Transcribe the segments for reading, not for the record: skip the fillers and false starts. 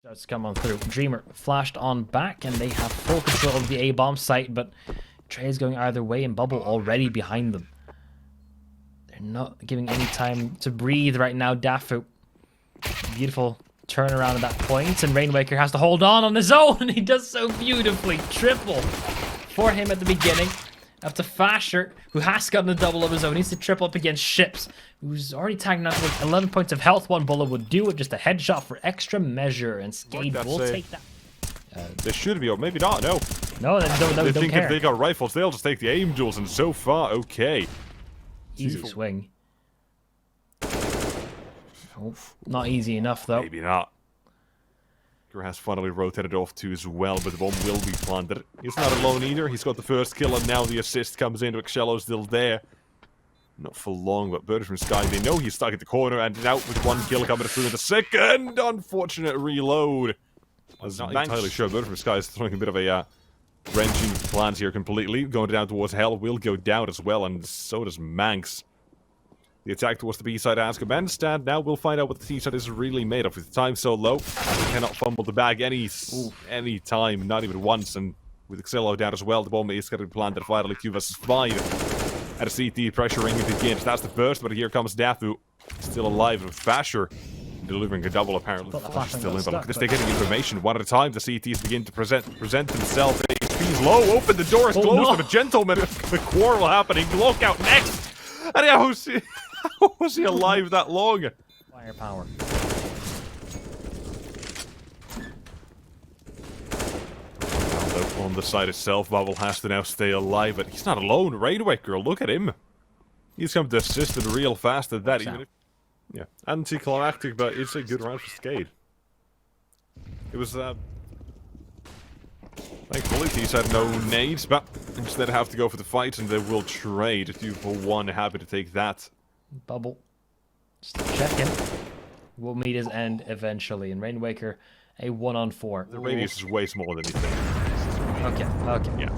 Starts to come on through. Dreamer flashed on back, and they have full control of the A-bomb site, but Trey is going either way, and Bubble already behind them. They're not giving any time to breathe right now. Dafu, beautiful turnaround at that point, and Rainwaker has to hold on his own, and he does so beautifully. Triple for him at the beginning. Up to Fasher, who has gotten a double of his own. Needs to triple up against Ships, who's already tagged out with 11 points of health. One bullet would do it. Just a headshot for extra measure, and SKADE will take that. They should be, or maybe not, no. No, they don't think care. if they got rifles, they'll just take the aim duels, and so far, okay. Easy swing. Oh, not easy enough, though. Maybe not. Has finally rotated off too as well, but the bomb will be planted. He's not alone either. He's got the first kill, and now the assist comes in. xellow still there. Not for long, but Bird from Sky, they know he's stuck at the corner, and out with one kill coming through in the second. Unfortunate reload. I was not entirely sure. Bird from Sky is throwing a bit of a wrench into the plans here completely. Going down towards Hell will go down as well, and so does Manx. The attack towards the B side as command stand. Now we'll find out what the C side is really made of. With the time so low, we cannot fumble the bag any time, not even once. And with xellow down as well, the bomb is going to be planted finally 2 vs 5. At a CT, pressuring it begins. That's the first, but here comes Dafu, still alive, with Fasher delivering a double apparently. Still in, but look, they're getting information one at a time. The CTs begin to present themselves. HP's low. Open the door is closed. A gentleman. The quarrel happening. Lockout next. And how was he alive that long? Firepower. On the side itself, Bubble has to now stay alive, but he's not alone. Rainwaker, look at him. He's come to assist it real fast at that. Even if, yeah, anticlimactic, but it's a good round for SKADE. It was, thankfully, he's had no nades, but instead have to go for the fight, and they will trade. 2 for 1, happy to take that. Bubble. Just checking. Will meet his end eventually, and Rainwaker, a 1-on-4. The radius is way smaller than you think. Okay. Yeah.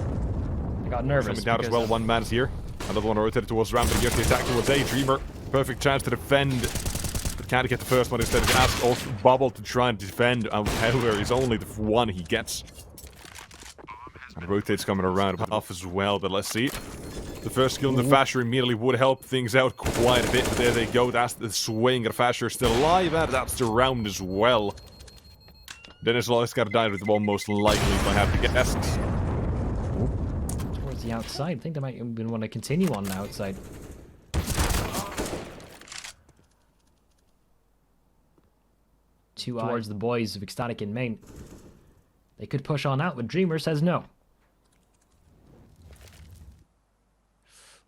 I got nervous. Coming down as well, one man's here. Another one rotated towards Ramp, and gets the attack towards A. Dreamer. Perfect chance to defend. But can't get the first one, instead of ask off Bubble to try and defend. However, it's only the one he gets. And rotates coming around off as well, but let's see. The first skill in the Fasher immediately would help things out quite a bit, but there they go. That's the swing, and Fasher still alive, and that's the round as well. Dennis Lois got to die with the ball, most likely, if I have to guess. Towards the outside. I think they might even want to continue on the outside. Towards the boys of XSTATIC in main. They could push on out, but Dreamer says no.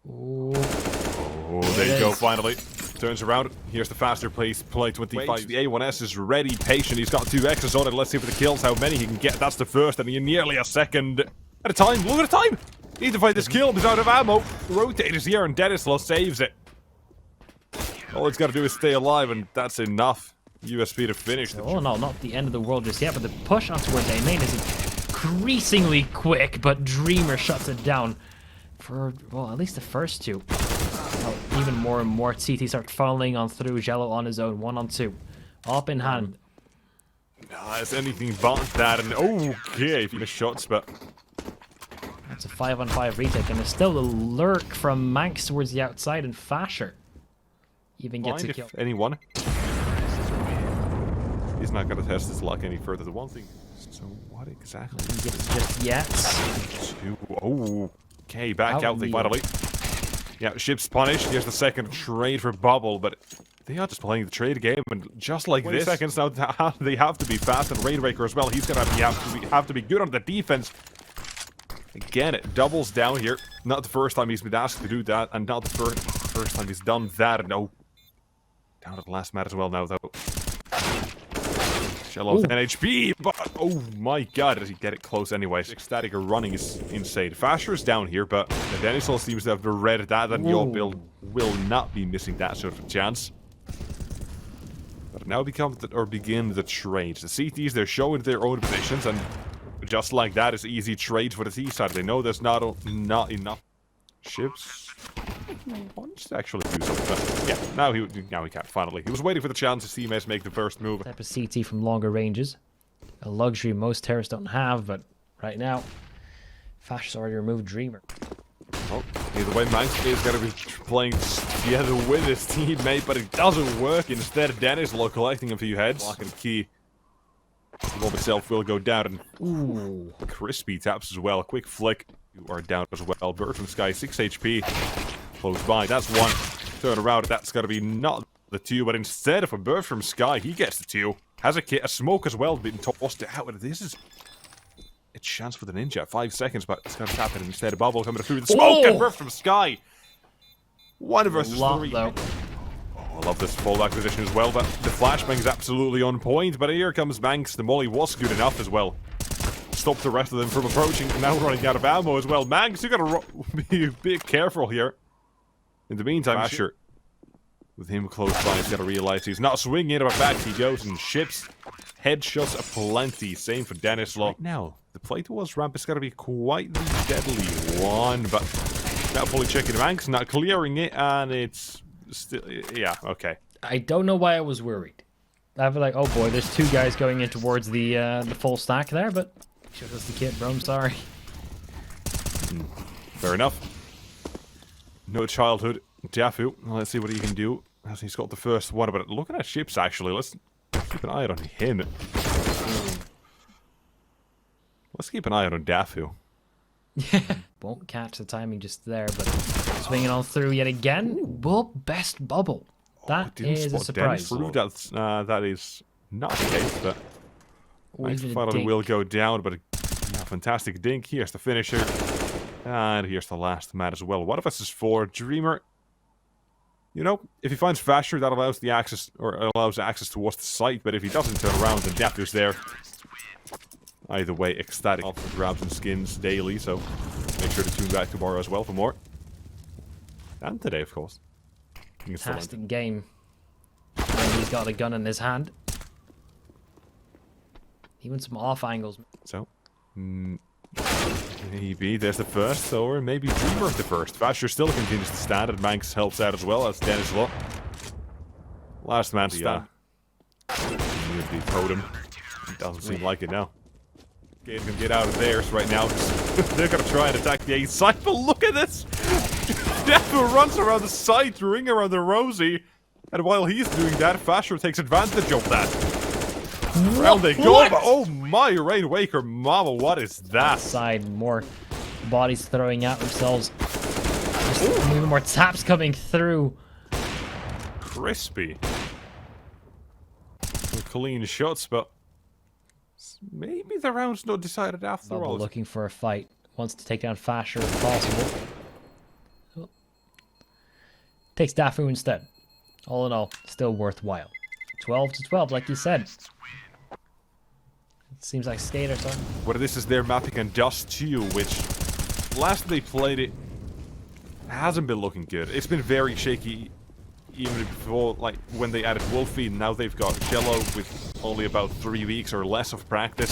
Oh, there you go, finally. Turns around. Here's the faster play 25. The A1S is ready, patient. He's got 2 X's on it. Let's see if the kills, how many he can get. That's the first, and nearly a second at a time. Look at the time! Need to fight this kill. He's out of ammo. Rotators here, and Denislow saves it. All he's got to do is stay alive, and that's enough. USP to finish. Oh no, not the end of the world just yet, but the push on towards A main is increasingly quick, but Dreamer shuts it down for, well, at least the first 2. Oh, even more and more CT start funneling on through. xellow on his own, 1-on-2. Up in hand. It's anything but that, and okay, if you miss shots, but that's a 5-on-5 retake, and there's still a lurk from Manx towards the outside, and Fasher even gets a kill. Anyone? He's not going to test his luck any further. The one thing. So what exactly? Just yet. Okay, back out. They finally. Yeah, Ship's punished. Here's the second trade for Bubble, but they are just playing the trade game, and just like this, seconds now, they have to be fast. And Rainwaker as well. He's gonna have to be good on the defense. Again, it doubles down here. Not the first time he's been asked to do that, and not the first time he's done that. No, down at the last match as well now, though. xellow 10 HP, but oh my god, does he get it close anyway? XSTATIC running is insane. Fasher is down here, but Denislow seems to have read that, and your build will not be missing that sort of chance. But now begin the trades. The CTs, they're showing their own positions, and just like that, it's easy trades for the T side. They know there's not enough ships. Wants to actually do something. Yeah, now he can't finally. He was waiting for the chance to see Mes make the first move. Type of CT from longer ranges. A luxury most terrorists don't have, but right now, Fash has already removed Dreamer. Oh, either way, Manx is going to be playing together with his teammate, but it doesn't work. Instead, Dennis collecting a few heads. Lock and key. The bomb itself will go down. Ooh, crispy taps as well. Quick flick. You are down as well. Bird from Sky, 6 HP. Close by. That's one. Turn around. That's got to be not the 2, but instead of a Bird from Sky, he gets the 2. Has a smoke as well, being tossed out. This is a chance for the Ninja. 5 seconds, but it's going to happen instead. A bubble coming through the smoke and Bird from Sky. 1 versus 3. Though. I love this fallback position as well, but the flashbang's absolutely on point, but here comes Manx. The molly was good enough as well. Stop the rest of them from approaching, and now running out of ammo as well. Manx, you gotta be a bit careful here. In the meantime, Asher, with him close by, he's gotta realize he's not swinging it, but back he goes and ships. Headshots aplenty, same for Dennis Law. Right now, the play towards ramp is gotta be quite the deadly one, but now fully checking Manx, not clearing it, and it's still, yeah, okay. I don't know why I was worried. I was like, oh boy, there's 2 guys going in towards the full stack there, but showed us the kit, bro. I'm sorry. Fair enough. No childhood. Dafu, let's see what he can do. As he's got the first one, but look at that ships actually. Let's keep an eye on him. Let's keep an eye on Dafu. Won't catch the timing just there, but swinging on through yet again. Well, best bubble. That is a surprise. That's, that is not the case, but I finally will go down, but yeah, fantastic dink. Here's the finisher. And here's the last mat as well. One of us is 4. Dreamer. You know, if he finds Fasher, that allows the access, or allows access towards the site, but if he doesn't turn around, then Dafu's there. Either way, ecstatic for grabs and skins daily, so make sure to tune back tomorrow as well for more. And today, of course. Fantastic game. And he's got a gun in his hand. Even some off angles. So, maybe there's the first, or maybe Dreamer the first. Fasher still continues to stand, and Manx helps out as well as Dennis Law. Last man stand. The totem. Doesn't seem like it now. SKADE can get out of theirs right now. They're gonna try and attack the A side, but look at this! Defu runs around the side, ring around the Rosie, and while he's doing that, Fasher takes advantage of that. Round they go, but oh my, Rain Waker Mama, what is that? Side, more bodies throwing at themselves. Just even more taps coming through. Crispy. Some clean shots, but maybe the round's not decided after Bubble all. looking for a fight. Wants to take down Fasher if possible. Oh. Takes Dafu instead. All in all, still worthwhile. 12 to 12, like you said. It seems like SKADE are starting. What this is their mapping and Dust 2, which last they played it hasn't been looking good. It's been very shaky even before, like when they added Wolfie. Now they've got xellow with only about 3 weeks or less of practice.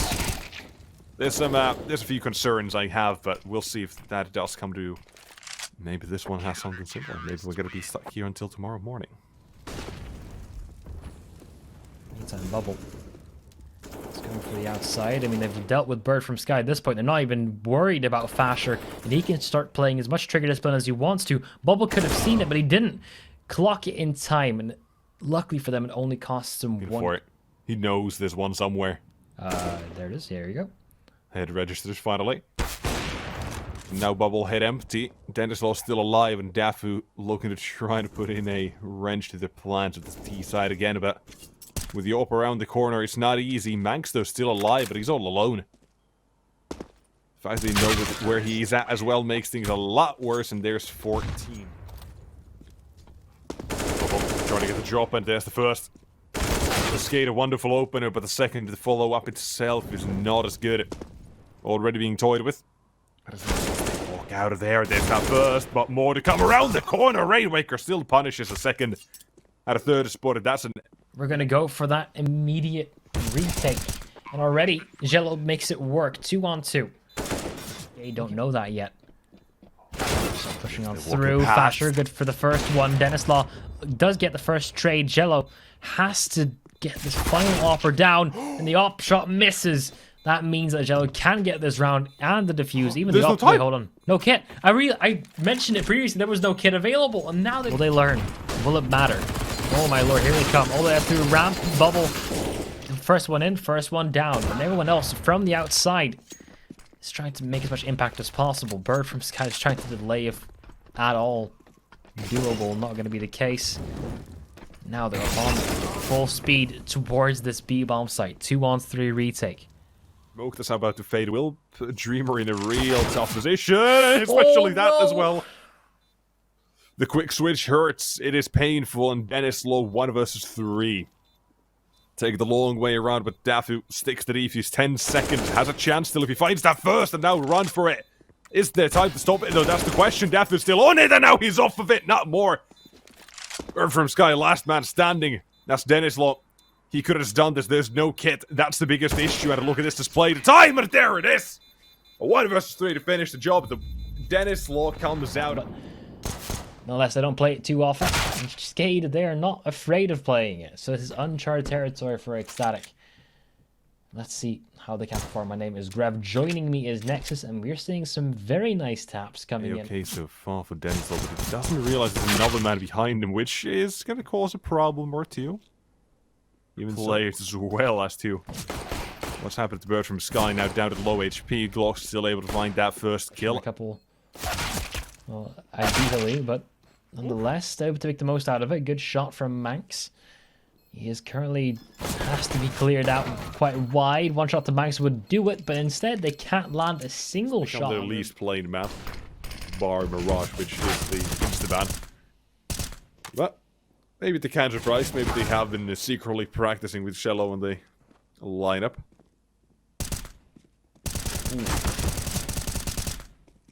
There's a few concerns I have, but we'll see if that does come to. Maybe this one has something similar. Maybe we're gonna be stuck here until tomorrow morning. Meantime, Bubble. It's going for the outside. I mean, they've dealt with Bird from Sky at this point. They're not even worried about Fasher, and he can start playing as much trigger discipline as he wants to. Bubble could have seen it, but he didn't clock it in time, and luckily for them, it only costs him one. For it. He knows there's one somewhere. There it is. There you go. Head registers finally. Now Bubble head empty. Dennis Law still alive, and Dafu looking to try to put in a wrench to the plans of the T side again, but with the up around the corner, it's not easy. Manx, though, still alive, but he's all alone. The fact they know where he's at as well makes things a lot worse, and there's 14. Trying to get the drop, and there's the first. The SKADE, a wonderful opener, but the second, the follow-up itself is not as good. Already being toyed with. Walk out of there, there's that first, but more to come around the corner. Rainwaker still punishes a second. At a third is spotted, that's an... We're going to go for that immediate retake. And already, xellow makes it work. 2-on-2. They don't know that yet. So pushing on through. Fasher, good for the first one. Dennis Law does get the first trade. xellow has to get this final offer down, and the op shot misses. That means that xellow can get this round and the defuse. Even There's the no op. time. Wait, hold on. No kit. I mentioned it previously. There was no kit available, and now will they learn? Will it matter? Oh my lord! Here they come. All the way up through ramp, bubble. First one in, first one down, and everyone else from the outside is trying to make as much impact as possible. Bird from SKADE is trying to delay if at all doable. Not going to be the case. Now they're on full speed towards this B-bomb site. 2-on-3 retake. Smoke that's about to fade will put Dreamer in a real tough position, especially that as well. The quick switch hurts. It is painful, and Dennis low 1 versus 3. Take the long way around, but Dafu sticks to the defuse. 10 seconds. Has a chance still if he finds that first, and now run for it. Is there time to stop it? No, that's the question. Dafu's still on it, and now he's off of it. Not more. Bird from Sky, last man standing. That's Dennis Law. He could have just done this. There's no kit. That's the biggest issue. And look at this display. The time, and there it is. A 1 versus 3 to finish the job. The Dennis Law comes out. Unless they don't play it too often. SKADE, they are not afraid of playing it. So this is uncharted territory for HiGHLiGHTS. Let's see how they can perform. My name is Grev. Joining me is Nexus, and we're seeing some very nice taps coming in. Okay, so far for Dennis Law, but he doesn't realize there's another man behind him, which is going to cause a problem or two. Even players as well as to what's happened to Bird from Sky, now down to low HP. Glock's still able to find that first kill. A couple, well, ideally, but nonetheless, able to make the most out of it. Good shot from Manx. He is currently has to be cleared out quite wide. One shot to Manx would do it, but instead they can't land a single shot. On their least played map, bar Mirage, which is the Instaban. But maybe the counter price, maybe they have been secretly practicing with xellow in the lineup.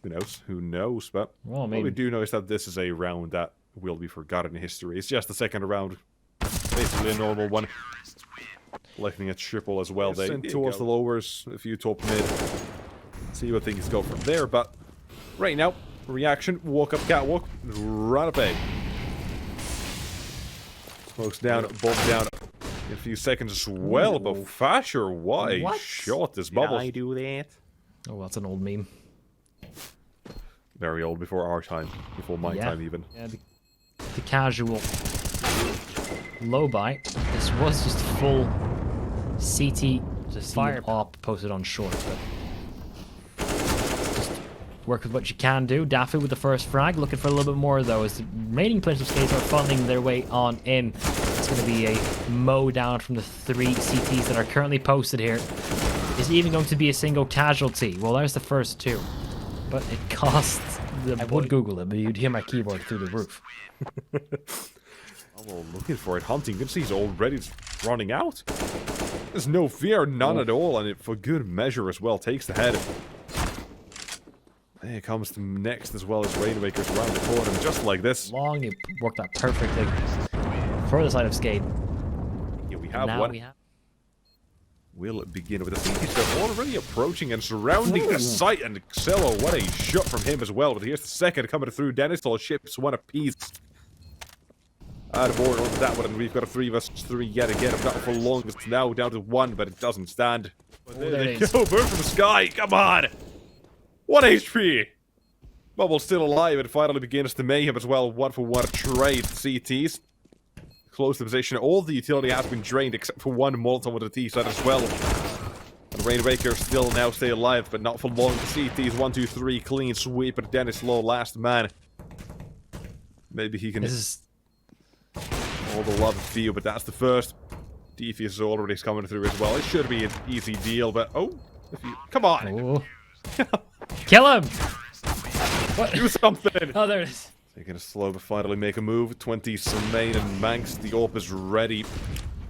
Who knows? Who knows? But well, maybe. What we do know is that this is a round that will be forgotten in history. It's just the second round. Basically a normal one. Collecting a triple as well. They sent towards the lowers, a few top mid. See what things go from there. But right now, reaction, walk up catwalk, run up A. Smokes down, bomb down in a few seconds as well. But Fasher, what a shot this bubble. Did I do that? Oh, that's an old meme. Very old, before our time, before my time even. Yeah, the casual low buy. This was just full CT, just fire op posted on short, but just work with what you can do. Daffy with the first frag, looking for a little bit more though, as the remaining players of SKADE are funding their way on in. It's going to be a mow down from the 3 CTs that are currently posted here. Is it even going to be a single casualty? Well, there's the first 2. But it costs... I would Google it, but you'd hear my keyboard through the roof. Oh, looking for it. Hunting. You can see he's already running out. There's no fear, none at all, and it for good measure as well. Takes the head. There comes the next as well as Rainmaker's around the corner, and just like this. Long, you worked out perfectly for the side of SKADE. Here we have now one. we have... We'll begin with the CTs. They're already approaching and surrounding the site, and xellow, what a shot from him as well. But here's the second coming through. Dennis all ships one apiece. Out of order on that one, and we've got a 3 versus 3 yet again. If not for long, it's now down to 1, but it doesn't stand. But there they go, Bird from Sky, come on! 1 HP! Bubble still alive, and finally begins to mayhem as well. 1-for-1 trade CTs. Close the position. All the utility has been drained except for 1 Molotov on the T side as well. And Rainmaker still now stay alive, but not for long. The CTs 1, 2, 3 clean sweep, but Dennis Law last man. Maybe he can. This is all the love and feel, but that's the first. Defuse is already coming through as well. It should be an easy deal, but come on, kill him! What? Do something. Oh, there it is. Taking a slow but finally make a move. 20 Semaine and Manx. The AWP is ready.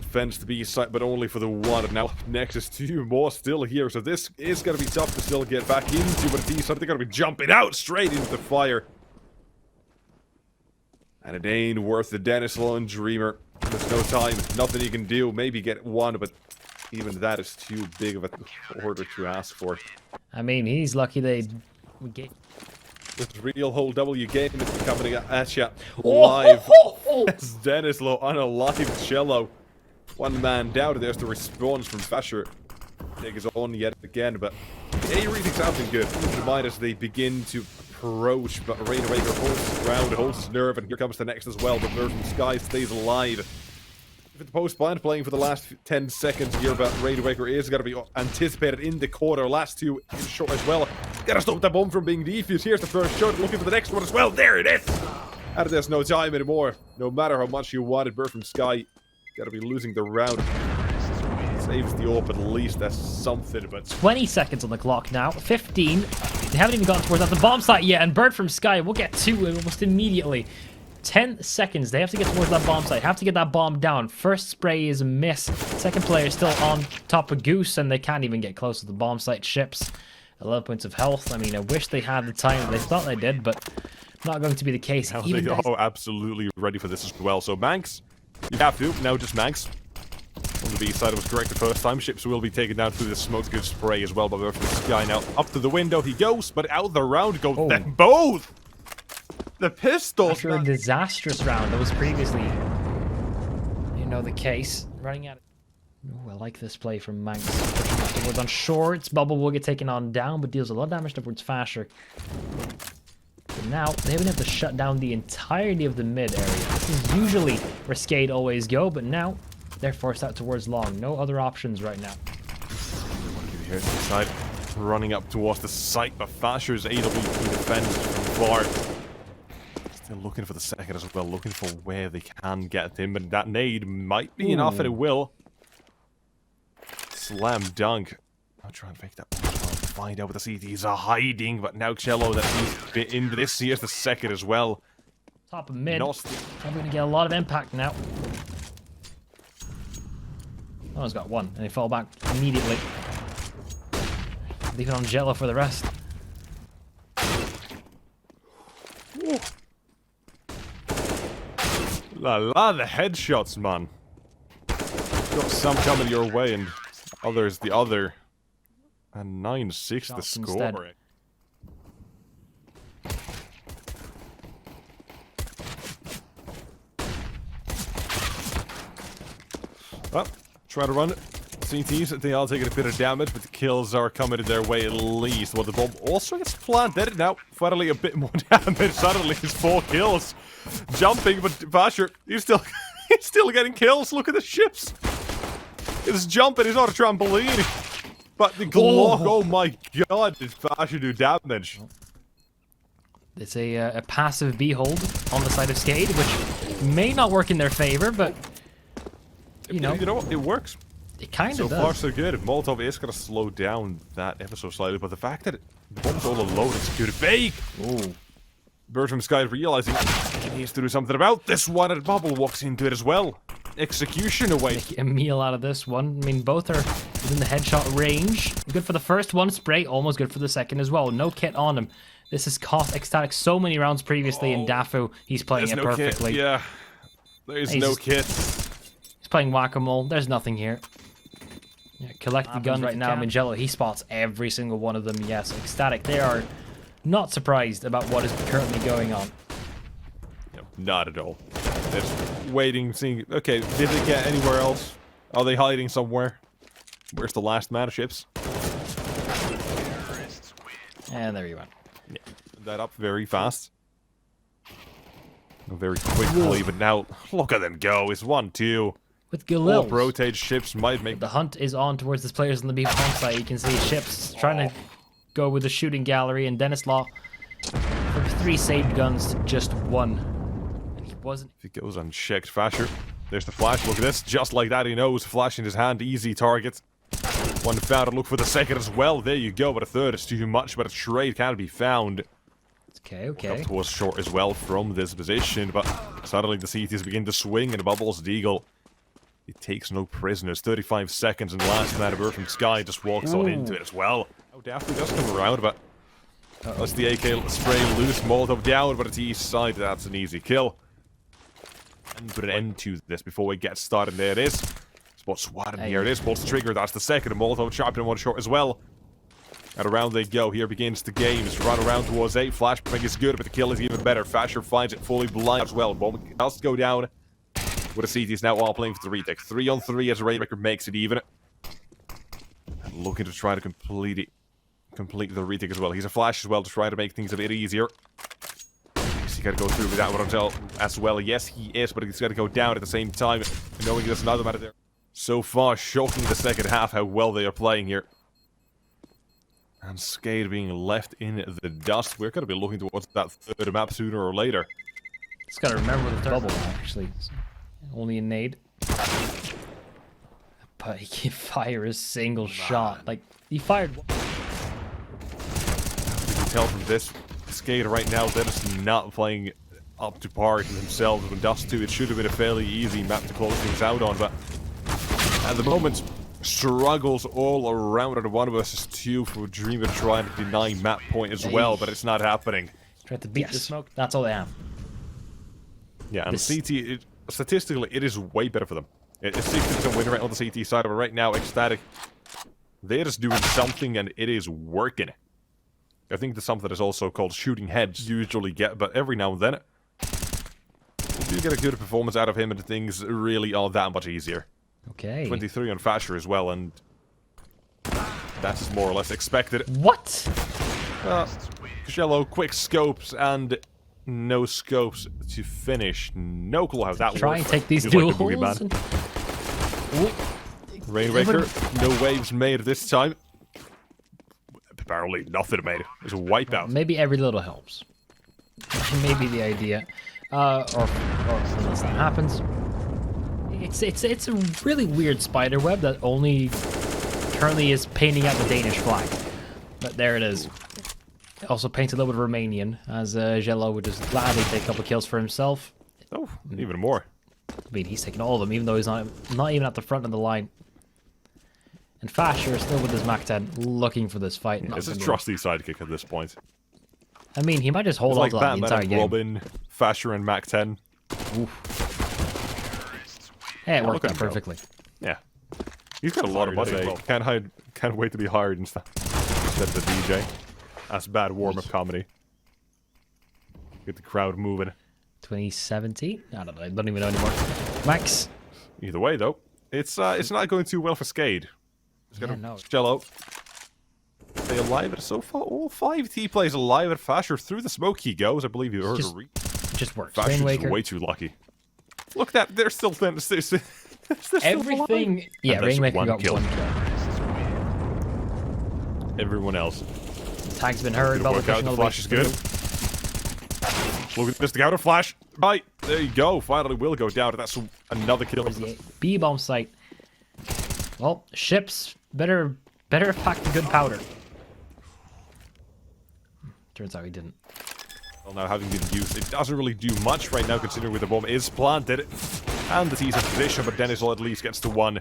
Fence to be sight, but only for the 1. And now next is 2 more still here. So this is going to be tough to still get back into. But these are going to be jumping out straight into the fire. And it ain't worth the Dennis Law and Dreamer. There's no time. Nothing you can do. Maybe get 1, but even that is too big of an order to ask for. I mean, he's lucky they get... This real whole W game is coming at you live. It's Dennis Law unalive xellow. One man down. There's the response from Fasher. Take his on yet again, but A really sounding good. Keep in mind as they begin to approach, but Rainraker holds his ground, holds his nerve, and here comes the next as well. But Bird from Sky stays alive. If it's post blind playing for the last 10 seconds here, but Rainraker is going to be anticipated in the corner. Last two in short as well. Gotta stop that bomb from being defused. Here's the first shot, looking for the next one as well. There it is! And there's no time anymore. No matter how much you wanted, Bird from Sky gotta be losing the round. Saves the AWP at least, that's something, but... 20 seconds on the clock now. 15. They haven't even gotten towards that the bomb site yet, and Bird from Sky will get to it almost immediately. 10 seconds. They have to get towards that bomb site. Have to get that bomb down. First spray is a miss. Second player is still on top of Goose, and they can't even get close to the bomb site ships. 11 points of health. I mean, I wish they had the time. They thought they did, but not going to be the case. Now they are absolutely ready for this as well. So Manx, you have to. Now just Manx. On the B side, it was correct the first time. Ships will be taken down through the smoke good spray as well by Bird from Sky. Now up to the window he goes, but out the round go them both. The pistols. After a disastrous round that was previously, the case. Running at it. Oh, I like this play from Manx. Afterwards on shorts, Bubble will get taken on down, but deals a lot of damage towards Fasher. But now, they haven't have to shut down the entirety of the mid area. This is usually where SKADE always go, but now they're forced out towards long. No other options right now. Here's the side, running up towards the site, but Fasher's AWP defends from far. Still looking for the second as well, looking for where they can get him, and that nade might be enough, and it will. Slam dunk. I'll try and fake that one as well. Find out what the CTs are hiding, but now xellow that he's been in this. Here's the second as well. Top of mid. Probably going to get a lot of impact now. Oh, he's got one, and he fall back immediately. Leave it on xellow for the rest. Ooh. La la, the headshots, man. Got some coming your way, and others the other. And 9-6 the score. Well, try to run it. CTs, they are taking a bit of damage, but the kills are coming their way at least. Well, the bomb also gets planted. Now, finally a bit more damage. Suddenly, it's 4 kills. Jumping, but Fasher, he's still getting kills. Look at the ships. It's jumping, he's not a trampoline. But the Glock, oh my god, did Fasher do damage? It's a passive B-hold on the side of SKADE, which may not work in their favor, but... You know what? It works. It kind of does. So far, so good. Molotov is going to slow down that ever so slightly, but the fact that the bomb's all alone is good. Fake! Ooh. Bird from Sky realizing he needs to do something about this one, and Bubble walks into it as well. Execution away. Make a meal out of this one. I mean, both are within the headshot range. Good for the first one, spray. Almost good for the second as well. No kit on him. This has cost xStatic so many rounds previously in Dafu. He's playing it perfectly. Kit. Yeah, there's no kit. He's playing whack-a-mole. There's nothing here. Yeah, collect the guns right now. I mean, xellow, he spots every single one of them. Yes, xStatic, they are not surprised about what is currently going on. Yep, not at all. They're just waiting, seeing, okay, did they get anywhere else? Are they hiding somewhere? Where's the last man of ships? And there you went. Yeah, that up very fast. Very quickly, but now, look at them go. It's 1-2. With Galil. Rotate ships might make... The hunt is on towards this players on the B bomb site. You can see ships trying to go with the shooting gallery, and Dennis Law from 3 saved guns to just 1. And he wasn't... If it goes unchecked, Fasher. There's the flash. Look at this. Just like that, he knows. Flash in his hand. Easy target. One found to look for the second as well. There you go. But a third is too much. But a trade can be found. Okay, okay. Up towards short as well from this position. But suddenly the CTs begin to swing, and Bubbles Deagle. He takes no prisoners. 35 seconds, and the last man of Bird from Sky just walks on into it as well. Oh, Daphne does come around, but that's the AK spray loose. Molotov down, but it's east side. That's an easy kill. And put an end to this before we get started. There it is. Spot SWAT, and here it is. Pulls the trigger. That's the second. And Molotov chopping in one short as well. And around they go. Here begins the game. Just run around towards 8. Flashbang is good, but the kill is even better. Fasher finds it fully blind as well. Bomb does go down. With the CTs now all playing for the retake. 3-on-3 as Rainmaker makes it even. And looking to try to complete the retake as well. He's a flash as well to try to make things a bit easier. Is he going to go through with that one as well? Yes, he is, but he's got to go down at the same time, knowing there's another matter there. So far, shocking the second half how well they are playing here. And SKADE being left in the dust. We're going to be looking towards that third map sooner or later. Just got to remember the bubble, actually. Only a nade. But he can fire a single shot. Like, he fired one. You can tell from this, SKADE right now, they're just not playing up to par with themselves. When Dust 2, it should have been a fairly easy map to close things out on, but at the moment, struggles all around at 1 versus 2 for Dreamer trying to deny map point as well, but it's not happening. Tried to beat the smoke. That's all they have. Yeah, and CT, statistically, it is way better for them. It's 60% win rate on the CT side, but right now, HiGHLiGHTS, they're just doing something and it is working. I think there's something that is also called shooting heads usually get, but every now and then, you do get a good performance out of him and things really are that much easier. Okay. 23 on Fasher as well, and that's more or less expected. What? xellow, quick scopes, and no scopes to finish. No clue how that works. Try and take these duels. Rainmaker, no waves made this time. Apparently nothing made. It's a wipeout. Maybe every little helps. Maybe the idea. Or unless that happens. It's a really weird spider web that only currently is painting out the Danish flag. But there it is. Also paints a little bit of Romanian, as xellow would just gladly take a couple kills for himself. Oh, even more. I mean, he's taking all of them, even though he's not even at the front of the line. And Fasher is still with his Mac 10, looking for this fight. It's a trusty sidekick at this point. I mean, he might just hold on to that the entire game. Robin, Fasher, and Mac 10. Oof. Yeah, it worked out perfectly. Yeah. He's got a lot of money as well. Can't wait to be hired instead of the DJ. That's bad warm-up comedy. Get the crowd moving. 2017? I don't know. I don't even know anymore. Max. Either way, though, it's not going too well for SKADE. xellow. Stay alive, but so far all 5 T plays alive at Fasher. Through the smoke he goes. I believe you heard a read. Just works. Fasher's way too lucky. Look, that they're still everything. Alive. Yeah, Rainmaker got kill. 1 kill. Everyone else. Tag's been heard. Bubble pushing all the flash is good. Look at this, the counter flash. Right, there you go. Finally will go down. That's another kill. B-bomb site. Well, ships better pack the good powder. Turns out he didn't. Well, now having been used, it doesn't really do much right now, considering where the bomb is planted. And the T's in position, but Dennis at least gets to 1.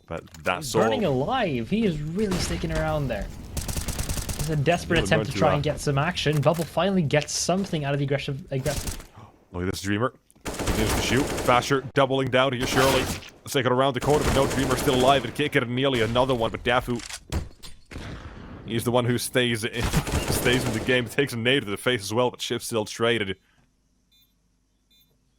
But that's all. He's burning alive. He is really sticking around there. It's a desperate attempt to try and get some action. Bubble finally gets something out of the aggressive. Look at this Dreamer. Continues to shoot. Fasher doubling down here, surely. Second around the corner, but no, Dreamer still alive and kick it, and nearly another one. But Dafu, he's the one who stays in the game. Takes a nade to the face as well, but Shift still traded.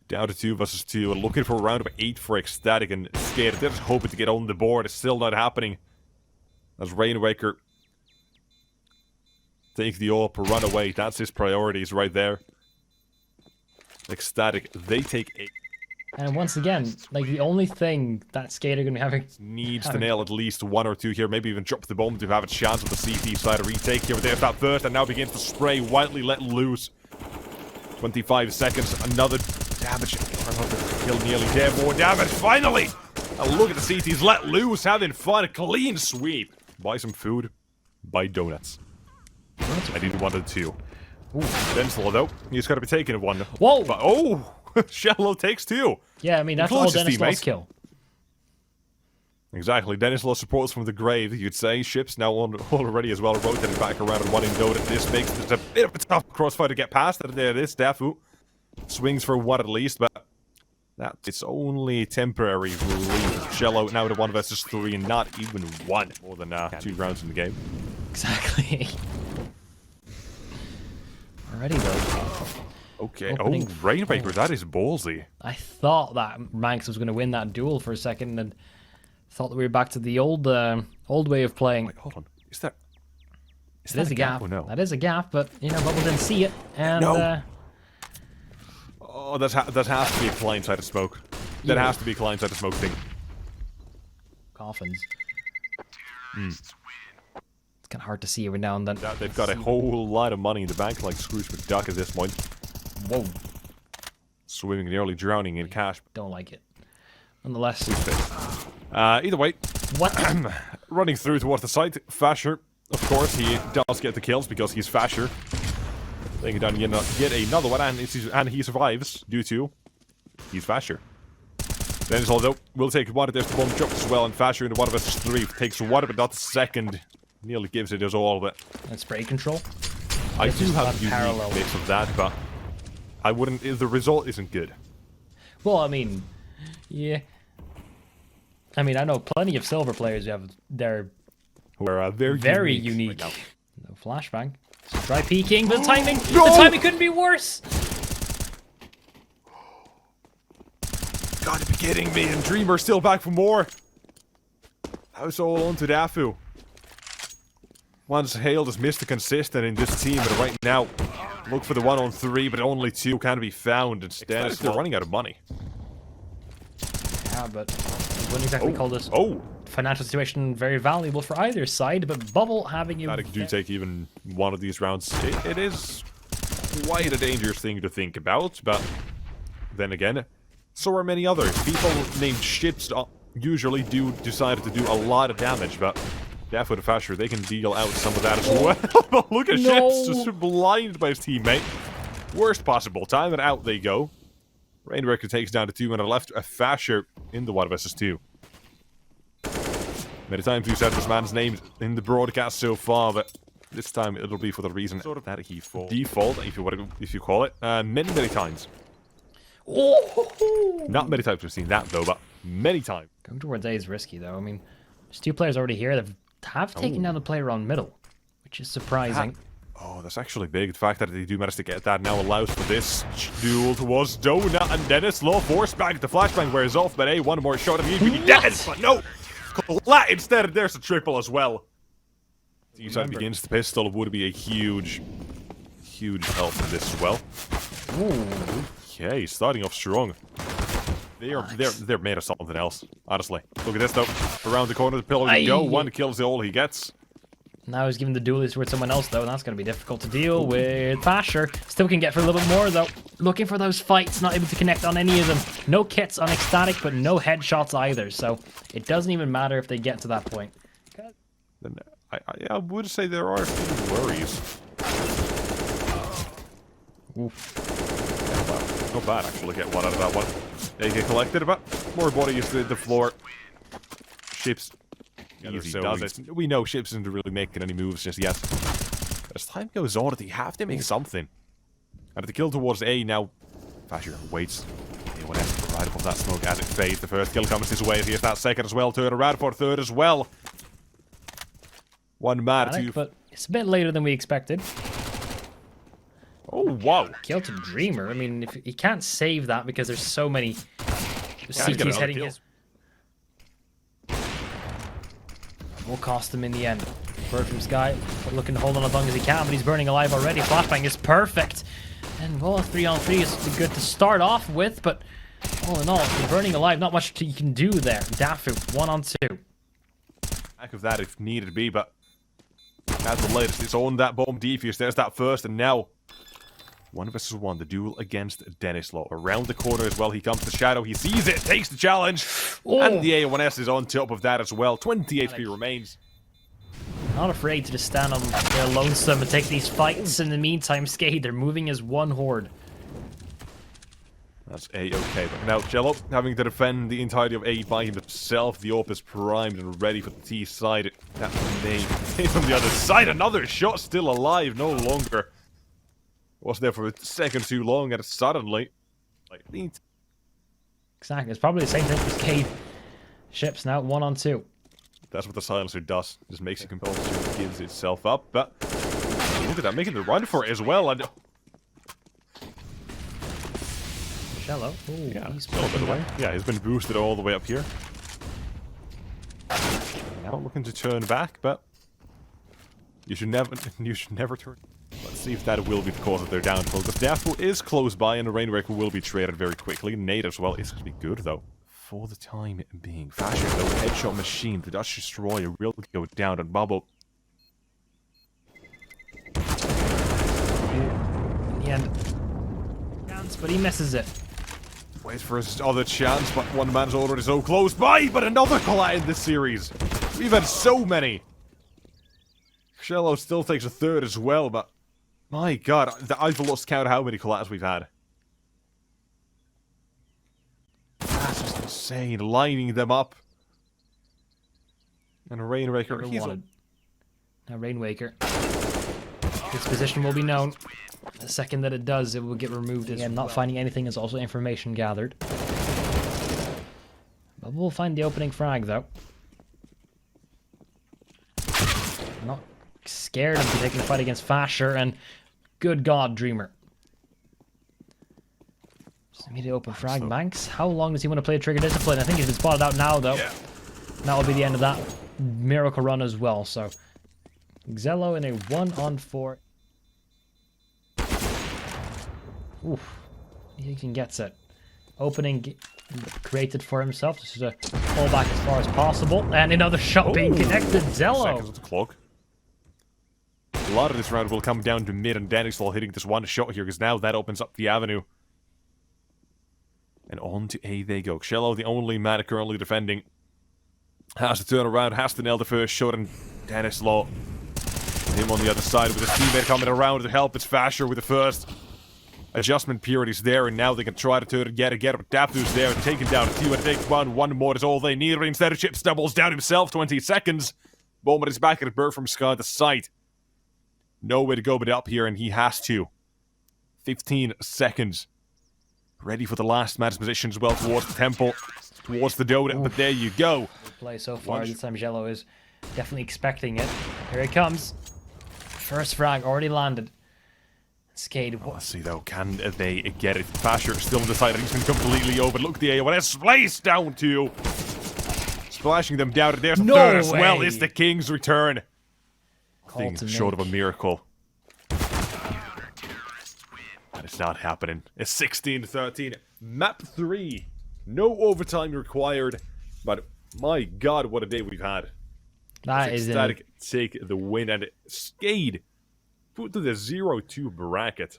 Down to 2 versus 2, and looking for a round of 8 for HiGHLiGHTS and SKADE. They're just hoping to get on the board. It's still not happening. As Rainmaker take the AWP, run away. That's his priorities right there. HiGHLiGHTS, they take 8. And once again, like the only thing that SKADE are going to be having... Needs to nail at least 1 or 2 here. Maybe even drop the bomb to have a chance of the CT side of retake here. But there's that burst and now begins to spray. Wildly let loose. 25 seconds. Another damage. Kill nearly there. More damage. Finally! And look at the CTs let loose. Having fun. A clean sweep. Buy some food. Buy donuts. I need 1 or 2. Denzel, though, he's got to be taking 1. Whoa! But, oh! xellow takes 2. Yeah, I mean, that's all Dennis Law's kill. Exactly. Dennis Law supports from the grave, you'd say. Ships now already as well, rotating back around and 1 in Dota. This makes it a bit of a tough crossfire to get past. There it is. Dafu swings for 1 at least, but it's only temporary relief. xellow now to 1 versus 3, and not even 1. More than 2 rounds in the game. Exactly. Already though. Okay. Opening Oh, Rainbreaker, that is ballsy. I thought that Ranks was going to win that duel for a second, and thought that we were back to the old way of playing. Wait, hold on. Is that... It is a gap. or no? That is a gap, but you know, Bubble didn't see it, and No. Oh, that has to be a client-sided smoke. That has to be a client-sided smoke thing. Coffins. It's kind of hard to see every now and then. They've got a whole lot of money in the bank, like Scrooge McDuck at this point. Whoa. Swimming, nearly drowning in cash. Don't like it. Nonetheless. Either way, What? running through towards the site, Fasher, of course, he does get the kills because he's Fasher. Laying down yet another one, and he survives due to he's Fasher. Then although we'll take one of the bomb drops as well, and Fasher into 1 vs 3 takes one, but not the second. Nearly gives it his all, but And spray control. I This do is have not a unique parallel. mix of that, but I wouldn't. The result isn't good. Well, I mean, yeah. I mean, I know plenty of silver players who have their We're very unique. right No flashbang. So try peeking, but the timing, No! the timing couldn't be worse. Gotta be kidding me! And Dreamer's still back for more. That was all on to Dafu. Once Hale just missed the consistent in this team, but right now, look for the 1-on-3, but only 2 can be found instead. They're running out of money. Yeah, but I wouldn't exactly call this financial situation very valuable for either side, but Bubble having you... Static do take even one of these rounds. It is quite a dangerous thing to think about, but then again, so are many others. People named Ships usually do decide to do a lot of damage, but Dafu and Fasher, they can deal out some of that as well. Look at Ships, just blinded by his teammate. Worst possible time, and out they go. Rainbreaker takes down the 2 and left a Fasher in the 1 vs 2. Many times we've said this man's name in the broadcast so far, but this time it'll be for the reason that he default, if you call it, many times. Oh! Not many times we've seen that though, but many times. Going towards A is risky, though. I mean, there's 2 players already here that have taken down the player on middle, which is surprising. Oh, that's actually big. The fact that they do manage to get that now allows for this duel towards Donut and Dennis. Low force back. The flashbang wears off, but one more shot of you could be dead. But no! Collat instead, there's a triple as well. The side begins. The pistol would be a huge help in this as well. Ooh. Okay, starting off strong. They're made of something else, honestly. Look at this though. Around the corner, the pillar we go. 1 kills all he gets. Now he's giving the duelist with someone else, though, and that's going to be difficult to deal with. Fasher still can get for a little bit more, though. Looking for those fights, not able to connect on any of them. No kits on ecstatic, but no headshots either, so it doesn't even matter if they get to that point. Then I would say there are a few worries. Oof. Not bad, actually, get one out of that one. They get collected, but more bodies to the floor. Ships. Easy does it. We know Ships isn't really making any moves just yet. But as time goes on, they have to make something. And the kill towards A now. Fasher waits. Anyone else right above that smoke as it fades. The first kill comes his way. Here's that second as well. Turn around for third as well. One man, 2. But it's a bit later than we expected. Oh, wow. Kill to Dreamer. I mean, if he can't save that because there's so many CTs heading his... Will cost him in the end. Bird from Sky, looking to hold on as long as he can, but he's burning alive already. Flashbang is perfect. And well, 3-on-3 is good to start off with, but all in all, you're burning alive, not much you can do there. Dafu, 1-on-2. Back of that if needed be, but at the latest, it's on that bomb defuse. There's that first, and now 1 vs 1, the duel against Denislaw. Around the corner as well, he comes to Shadow. He sees it, takes the challenge, and the A1S is on top of that as well. 20 HP remains. Not afraid to just stand on their lonesome and take these fights. In the meantime, SKADE, they're moving as one horde. That's A-okay, but now xellow having to defend the entirety of A by himself. The AWP is primed and ready for the T side. That name from the other side. Another shot, still alive, no longer. Wasn't there for a second too long, and suddenly, like, Exactly, it's probably the same thing for SKADE. Ships now 1-on-2. That's what the silencer does. Just makes it compulsory, gives itself up. But look at that, making the run for it as well. And xellow. Ooh, Yeah, he's still a bit away. Yeah, he's been boosted all the way up here. Now looking to turn back, but you should never turn. Let's see if that will be the cause of their downfall. The death pool is close by, and the Rainbreaker will be traded very quickly. Nade as well is going to be good, though. For the time being, Fashion, though, headshot machine, the Dutch Destroyer will go down and bubble. in the end. Chance, but he misses it. Waits for his other chance, but one man's already so close by, but another collat in this series. We've had so many. xellow still takes a third as well, but my god, I've lost count how many collats we've had. That's just insane, lining them up. And Rainbreaker, he's on. Now Rainwaker. Its position will be known. The second that it does, it will get removed as well. Not finding anything is also information gathered. But we'll find the opening frag, though. Not scared of taking the fight against Fasher, and good god, Dreamer. Just immediate open frag. Banks, how long does he want to play Trigger Discipline? I think he's been spotted out now, though. Yeah. That will be the end of that miracle run as well, so... xellow in a 1-on-4. Oof. He gets it. Opening created for himself. Just to pull back as far as possible. And another shot being connected. xellow. Seconds on the clock. A lot of this round will come down to mid and Denixol hitting this one shot here, because now that opens up the avenue. And on to A they go. xellow, the only man currently defending, has to turn around, has to nail the first shot, and Denixol, him on the other side with his teammate coming around to help. It's Fasher with the first adjustment period is there, and now they can try to turn it yet again. But Daptu's there, taken down. T1 takes one more is all they need. But instead of Chips doubles down himself, 20 seconds. Bowman is back at a bird from Sky the site. No way to go but up here, and he has to. 15 seconds. Ready for the last man's position as well towards the temple, towards the donut, but there you go. Good play so far. This time xellow is definitely expecting it. Here it comes. First frag already landed. SKADE. Let's see though, can they get it? Fasher still undecided. He's been completely overlooked. The A1S splash down to splashing them down. There's the third as well. It's the King's return. Thing short of a miracle. That is not happening. It's 16-13. Map 3. No overtime required. But my god, what a day we've had. That is SKATIC take the win, and SKADE put to the 0-2 bracket.